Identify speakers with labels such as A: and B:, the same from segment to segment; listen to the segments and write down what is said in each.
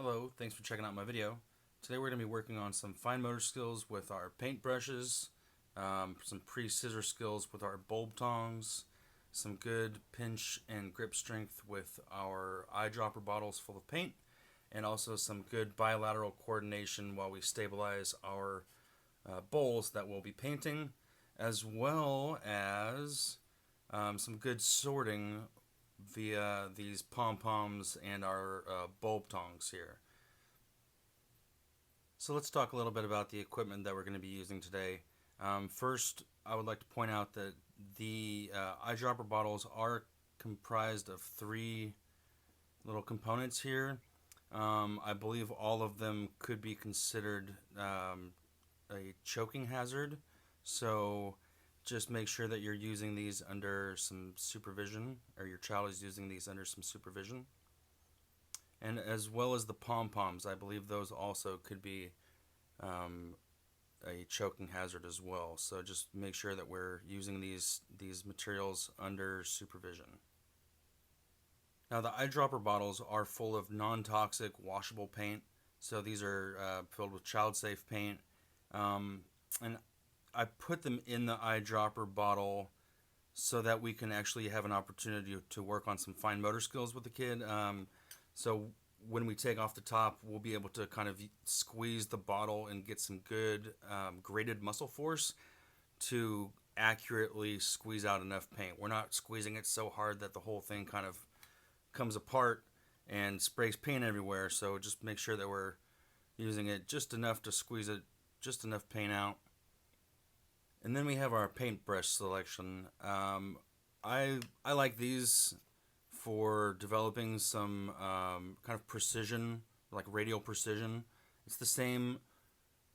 A: Hello, thanks for checking out my video. Today we're going to be working on some fine motor skills with our paint brushes, some pre-scissor skills with our bulb tongs, some good pinch and grip strength with our eyedropper bottles full of paint, and also some good bilateral coordination while we stabilize our bowls that we'll be painting, as well as some good sorting via these pom-poms and our bulb tongs here. So let's talk a little bit about the equipment that we're going to be using today. First, I would like to point out that the eyedropper bottles are comprised of three little components here. I believe all of them could be considered a choking hazard, so just make sure that you're using these under some supervision, or your child is using these under some supervision. And as well as the pom-poms, I believe those also could be a choking hazard as well. So just make sure that we're using these materials under supervision. Now the eyedropper bottles are full of non-toxic washable paint. So these are filled with child-safe paint. And I put them in the eyedropper bottle so that we can actually have an opportunity to work on some fine motor skills with the kid. So when we take off the top, we'll be able to kind of squeeze the bottle and get some good graded muscle force to accurately squeeze out enough paint. We're not squeezing it so hard that the whole thing kind of comes apart and sprays paint everywhere. So just make sure that we're using it just enough to squeeze it, just enough paint out. And then we have our paintbrush selection. I like these for developing some kind of precision, like radial precision. It's the same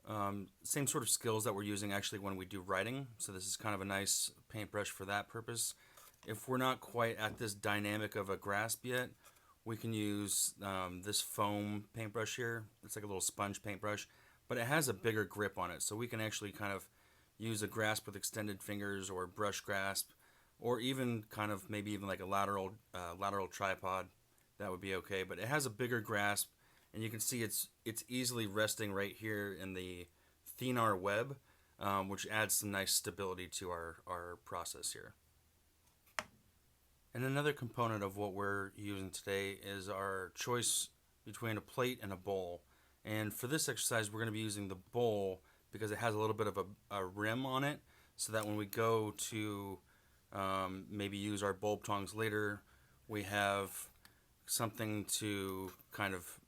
A: sort of skills that we're using actually when we do writing. So this is kind of a nice paintbrush for that purpose. If we're not quite at this dynamic of a grasp yet, we can use this foam paintbrush here. It's like a little sponge paintbrush, but it has a bigger grip on it. So we can actually kind of use a grasp with extended fingers or brush grasp, or even kind of maybe even like a lateral tripod. That would be okay, but it has a bigger grasp, and you can see it's easily resting right here in the thenar web, which adds some nice stability to our process here. And another component of what we're using today is our choice between a plate and a bowl. And for this exercise, we're going to be using the bowl because it has a little bit of a rim on it, so that when we go to maybe use our bulb tongs later, we have something to kind of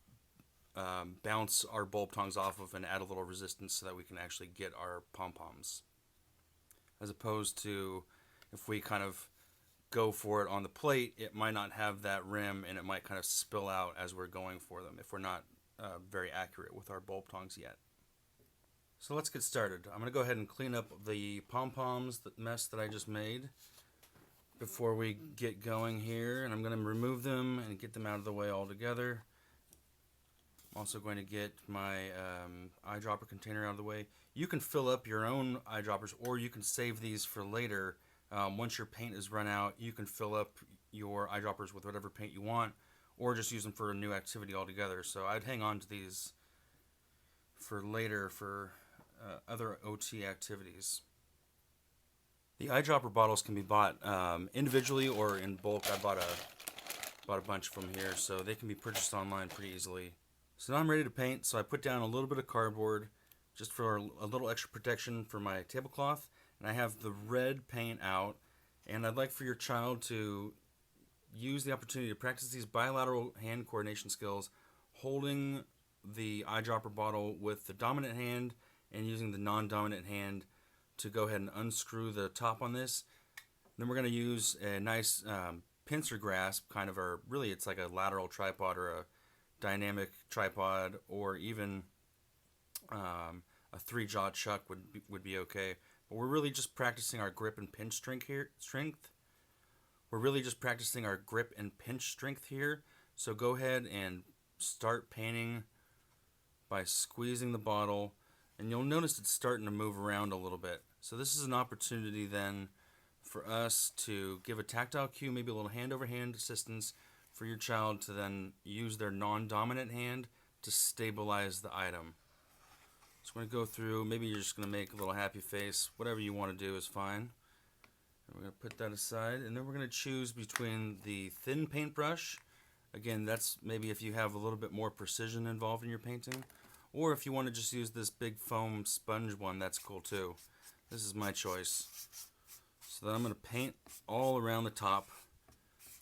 A: bounce our bulb tongs off of and add a little resistance so that we can actually get our pom-poms. As opposed to if we kind of go for it on the plate, it might not have that rim and it might kind of spill out as we're going for them if we're not very accurate with our bulb tongs yet. So let's get started. I'm going to go ahead and clean up the pom-poms, the mess that I just made, before we get going here. And I'm going to remove them and get them out of the way altogether. I'm also going to get my eyedropper container out of the way. You can fill up your own eyedroppers, or you can save these for later. Once your paint is run out, you can fill up your eyedroppers with whatever paint you want, or just use them for a new activity altogether. So I'd hang on to these for later for other OT activities. The eyedropper bottles can be bought individually or in bulk. I bought a bunch from here, so they can be purchased online pretty easily. So now I'm ready to paint, so I put down a little bit of cardboard just for a little extra protection for my tablecloth, and I have the red paint out, and I'd like for your child to use the opportunity to practice these bilateral hand coordination skills, holding the eyedropper bottle with the dominant hand and using the non-dominant hand to go ahead and unscrew the top on this. Then we're going to use a nice pincer grasp, kind of really it's like a lateral tripod or a dynamic tripod, or even a 3-jaw chuck would be okay. But we're really just practicing our grip and pinch strength here. We're really just practicing our grip and pinch strength here. So go ahead and start painting by squeezing the bottle, and you'll notice it's starting to move around a little bit. So this is an opportunity then for us to give a tactile cue, maybe a little hand over hand assistance for your child to then use their non-dominant hand to stabilize the item. So we're going to go through, maybe you're just going to make a little happy face. Whatever you want to do is fine. And we're going to put that aside, and then we're going to choose between the thin paintbrush. Again, that's maybe if you have a little bit more precision involved in your painting. Or if you want to just use this big foam sponge one, that's cool too. This is my choice. So then I'm going to paint all around the top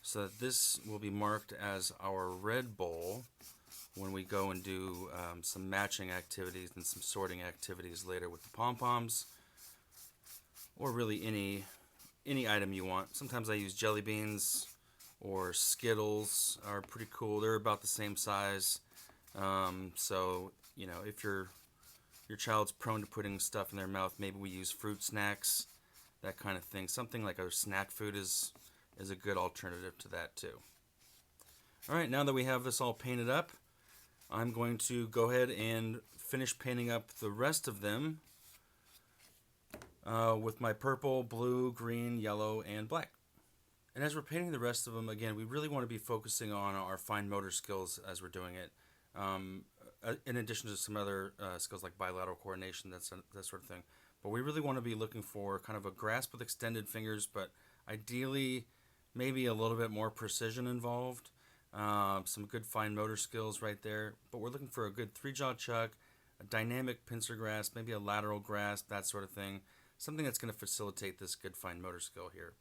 A: so that this will be marked as our red bowl when we go and do some matching activities and some sorting activities later with the pom-poms, or really any item you want. Sometimes I use jelly beans or Skittles are pretty cool. They're about the same size. So, you know, if your child's prone to putting stuff in their mouth, maybe we use fruit snacks, that kind of thing. Something like a snack food is a good alternative to that too. Alright, now that we have this all painted up, I'm going to go ahead and finish painting up the rest of them with my purple, blue, green, yellow, and black. And as we're painting the rest of them, again, we really want to be focusing on our fine motor skills as we're doing it. In addition to some other skills like bilateral coordination, that sort of thing. But we really want to be looking for kind of a grasp with extended fingers, but ideally maybe a little bit more precision involved. Some good fine motor skills right there. But we're looking for a good three-jaw chuck, a dynamic pincer grasp, maybe a lateral grasp, that sort of thing. Something that's going to facilitate this good fine motor skill here.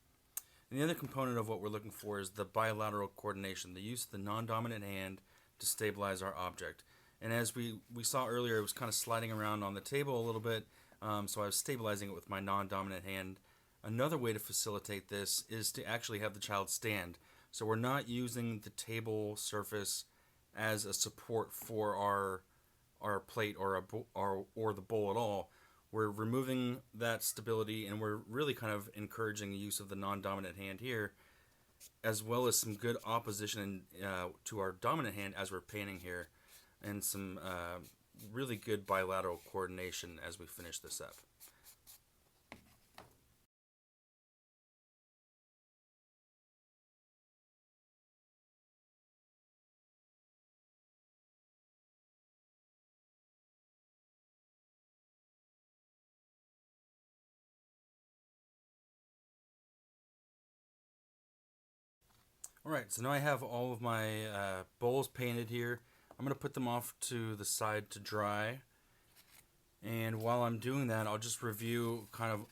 A: And the other component of what we're looking for is the bilateral coordination, the use of the non-dominant hand to stabilize our object. And as we saw earlier, it was kind of sliding around on the table a little bit, so I was stabilizing it with my non-dominant hand. Another way to facilitate this is to actually have the child stand. So we're not using the table surface as a support for our plate or the bowl at all. We're removing that stability, and we're really kind of encouraging the use of the non-dominant hand here, as well as some good opposition to our dominant hand as we're painting here, and some really good bilateral coordination as we finish this up. Alright, so now I have all of my bowls painted here. I'm going to put them off to the side to dry. And while I'm doing that, I'll just review kind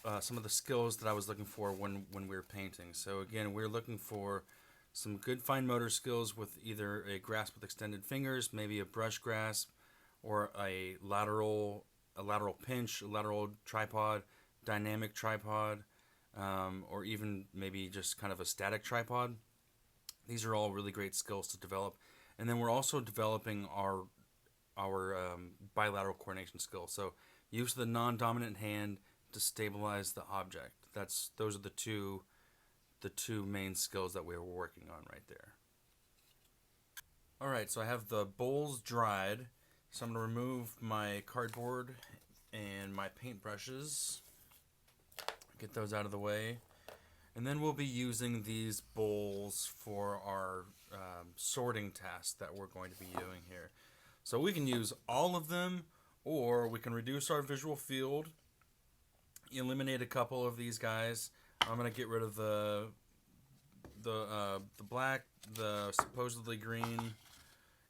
A: of some of the skills that I was looking for when we were painting. So again, we're looking for some good fine motor skills with either a grasp with extended fingers, maybe a brush grasp, or a lateral pinch, a lateral tripod, dynamic tripod, or even maybe just kind of a static tripod. These are all really great skills to develop. And then we're also developing our bilateral coordination skills. So use the non-dominant hand to stabilize the object. Those are the two main skills that we were working on right there. Alright, so I have the bowls dried. So I'm going to remove my cardboard and my paintbrushes. Get those out of the way. And then we'll be using these bowls for our sorting task that we're going to be doing here. So we can use all of them, or we can reduce our visual field, eliminate a couple of these guys. I'm going to get rid of the black, the supposedly green,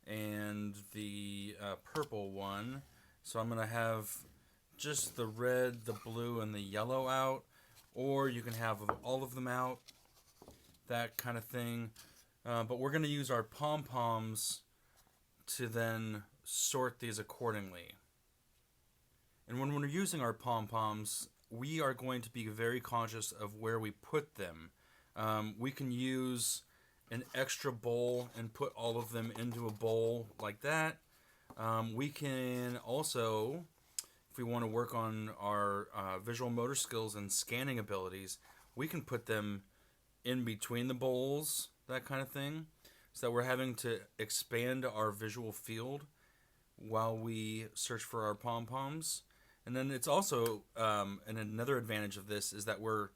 A: and the purple one. So I'm going to have just the red, the blue, and the yellow out. Or you can have all of them out, that kind of thing. But we're going to use our pom-poms to then sort these accordingly. And when we're using our pom-poms, we are going to be very conscious of where we put them. We can use an extra bowl and put all of them into a bowl like that. We can also, if we want to work on our visual motor skills and scanning abilities, we can put them in between the bowls, that kind of thing, so that we're having to expand our visual field while we search for our pom-poms. And then it's also, and another advantage of this is that we're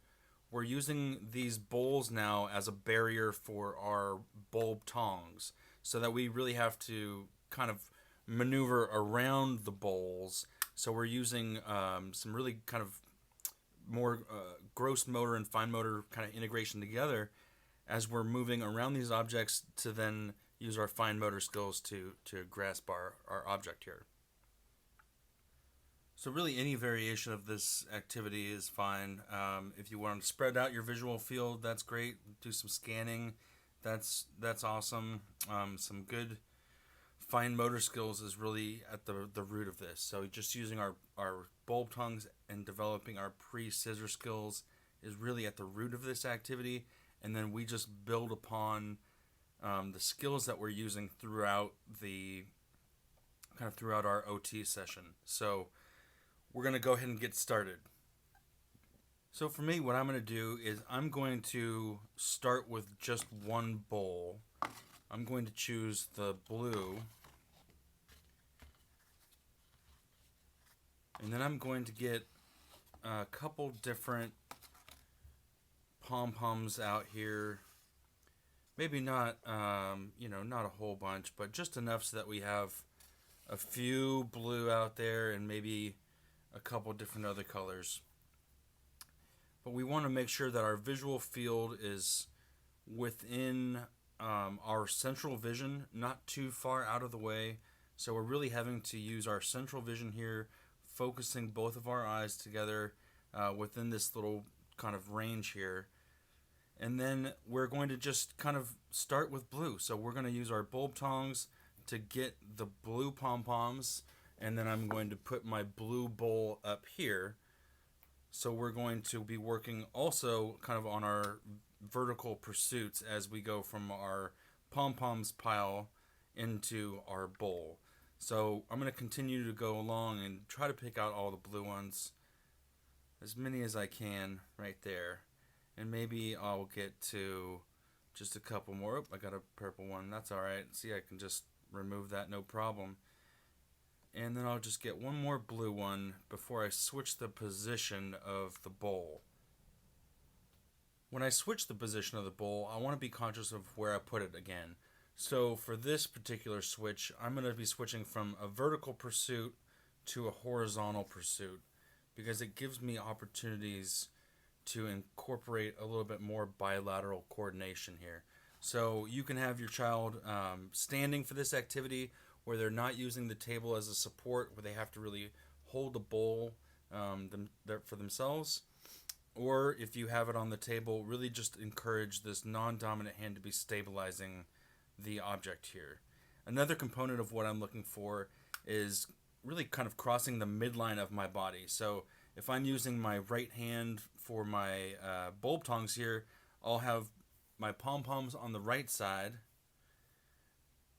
A: using these bowls now as a barrier for our bulb tongs, so that we really have to kind of maneuver around the bowls. So we're using some really kind of more gross motor and fine motor kind of integration together as we're moving around these objects to then use our fine motor skills to grasp our object here. So really any variation of this activity is fine. If you want to spread out your visual field, that's great. Do some scanning. That's awesome. Some good fine motor skills is really at the root of this. So just using our bulb tongues and developing our pre-scissor skills is really at the root of this activity. And then we just build upon the skills that we're using throughout our OT session. So we're going to go ahead and get started. So for me, what I'm going to do is I'm going to start with just one bowl. I'm going to choose the blue. And then I'm going to get a couple different pom-poms out here. Maybe not, not a whole bunch, but just enough so that we have a few blue out there and maybe a couple different other colors. But we want to make sure that our visual field is within our central vision, not too far out of the way. So we're really having to use our central vision here, focusing both of our eyes together within this little kind of range here. And then we're going to just kind of start with blue. So we're going to use our bulb tongs to get the blue pom-poms, and then I'm going to put my blue bowl up here. So we're going to be working also kind of on our vertical pursuits as we go from our pom-poms pile into our bowl. So I'm going to continue to go along and try to pick out all the blue ones, as many as I can right there. And maybe I'll get to just a couple more. Oh, I got a purple one. That's all right. See, I can just remove that, no problem. And then I'll just get one more blue one before I switch the position of the bowl. When I switch the position of the bowl, I want to be conscious of where I put it again. So for this particular switch, I'm going to be switching from a vertical pursuit to a horizontal pursuit because it gives me opportunities to incorporate a little bit more bilateral coordination here. So you can have your child standing for this activity where they're not using the table as a support, where they have to really hold the bowl for themselves. Or if you have it on the table, really just encourage this non-dominant hand to be stabilizing the object here. Another component of what I'm looking for is really kind of crossing the midline of my body. So if I'm using my right hand for my bulb tongs here, I'll have my pom-poms on the right side,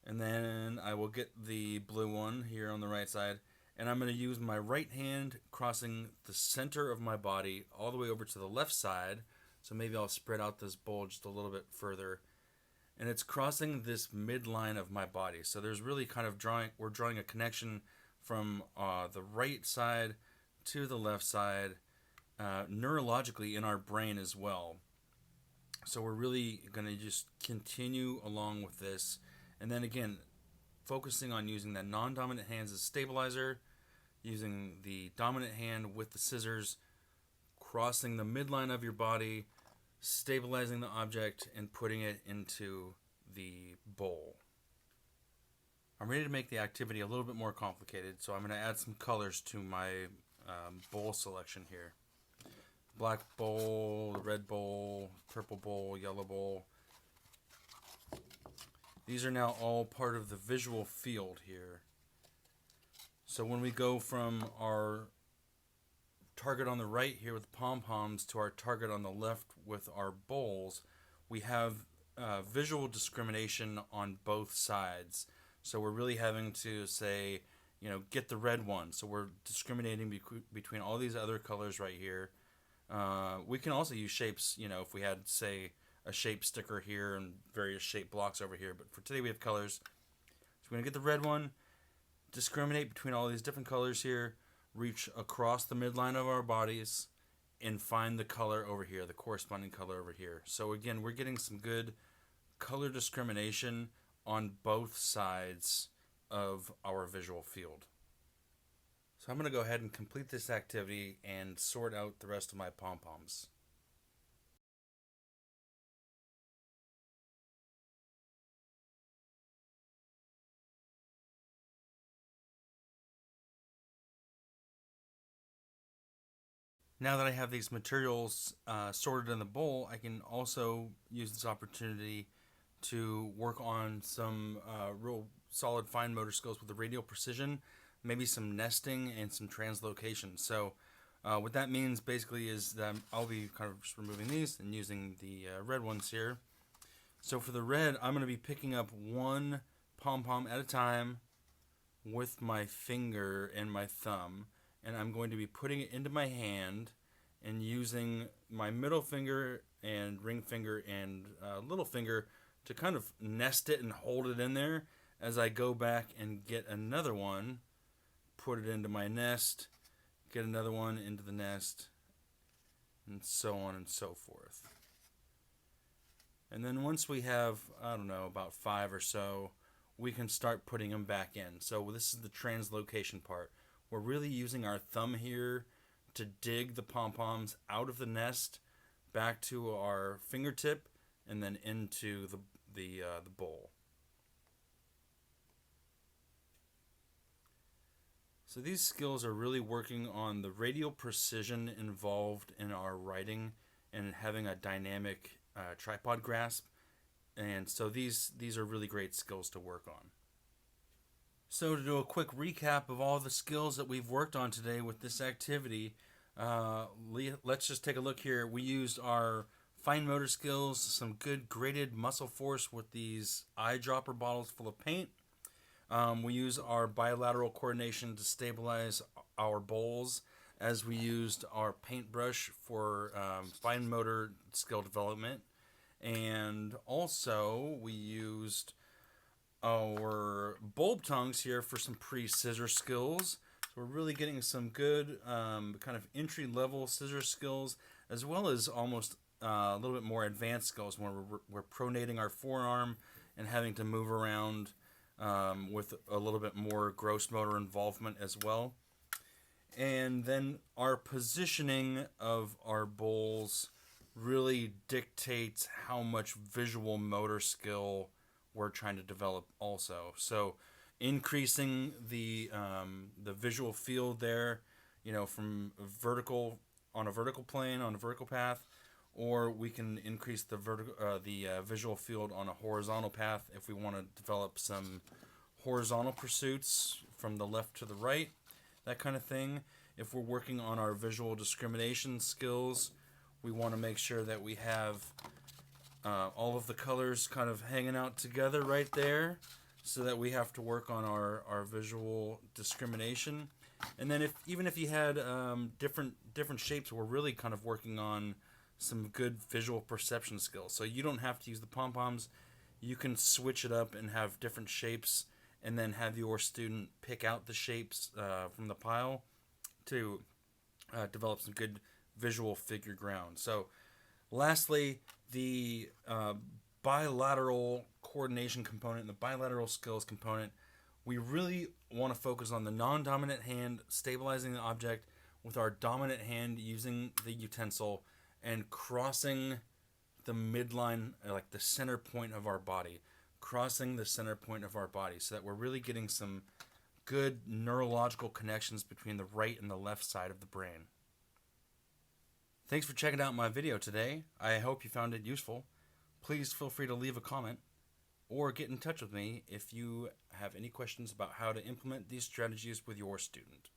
A: and then I will get the blue one here on the right side, and I'm going to use my right hand crossing the center of my body all the way over to the left side. So maybe I'll spread out this bowl just a little bit further, and it's crossing this midline of my body. So there's really kind of we're drawing a connection from the right side to the left side, neurologically in our brain as well. So we're really going to just continue along with this. And then again, focusing on using that non-dominant hand as a stabilizer, using the dominant hand with the scissors, crossing the midline of your body, stabilizing the object, and putting it into the bowl. I'm ready to make the activity a little bit more complicated, so I'm going to add some colors to my bowl selection here. Black bowl, red bowl, purple bowl, yellow bowl. These are now all part of the visual field here. So when we go from our target on the right here with pom-poms to our target on the left with our bowls, we have visual discrimination on both sides. So we're really having to say, get the red one. So we're discriminating between all these other colors right here. We can also use shapes, if we had, say, a shape sticker here and various shape blocks over here. But for today we have colors. So we're going to get the red one, discriminate between all these different colors here, reach across the midline of our bodies, and find the color over here, the corresponding color over here. So again, we're getting some good color discrimination on both sides of our visual field. So I'm going to go ahead and complete this activity and sort out the rest of my pom-poms. Now that I have these materials sorted in the bowl, I can also use this opportunity to work on some real solid fine motor skills with the radial precision, maybe some nesting and some translocation. So what that means basically is that I'll be kind of just removing these and using the red ones here. So for the red, I'm going to be picking up one pom-pom at a time with my finger and my thumb, and I'm going to be putting it into my hand and using my middle finger and ring finger and little finger to kind of nest it and hold it in there as I go back and get another one, put it into my nest, get another one into the nest, and so on and so forth. And then once we have, I don't know, about 5 or so, we can start putting them back in. So this is the translocation part. We're really using our thumb here to dig the pom-poms out of the nest back to our fingertip and then into the bowl. So these skills are really working on the radial precision involved in our writing and having a dynamic tripod grasp. And so these are really great skills to work on. So to do a quick recap of all the skills that we've worked on today with this activity, let's just take a look here. We used our fine motor skills, some good graded muscle force with these eyedropper bottles full of paint. We use our bilateral coordination to stabilize our bowls, as we used our paintbrush for fine motor skill development. And also we used our bulb tongs here for some pre-scissor skills. So we're really getting some good kind of entry-level scissor skills, as well as almost a little bit more advanced skills when we're pronating our forearm and having to move around with a little bit more gross motor involvement as well. And then our positioning of our bowls really dictates how much visual motor skill we're trying to develop also. So increasing the visual field there, from vertical on a vertical plane, on a vertical path, or we can increase the visual field on a horizontal path if we want to develop some horizontal pursuits from the left to the right, that kind of thing. If we're working on our visual discrimination skills, we want to make sure that we have all of the colors kind of hanging out together right there, so that we have to work on our visual discrimination. And then even if you had different shapes, we're really kind of working on some good visual perception skills. So you don't have to use the pom-poms. You can switch it up and have different shapes, and then have your student pick out the shapes from the pile to develop some good visual figure ground. So lastly, the bilateral coordination component and the bilateral skills component, we really want to focus on the non-dominant hand stabilizing the object with our dominant hand using the utensil and crossing the midline, like the center point of our body, crossing the center point of our body, so that we're really getting some good neurological connections between the right and the left side of the brain. Thanks for checking out my video today. I hope you found it useful. Please feel free to leave a comment or get in touch with me if you have any questions about how to implement these strategies with your student.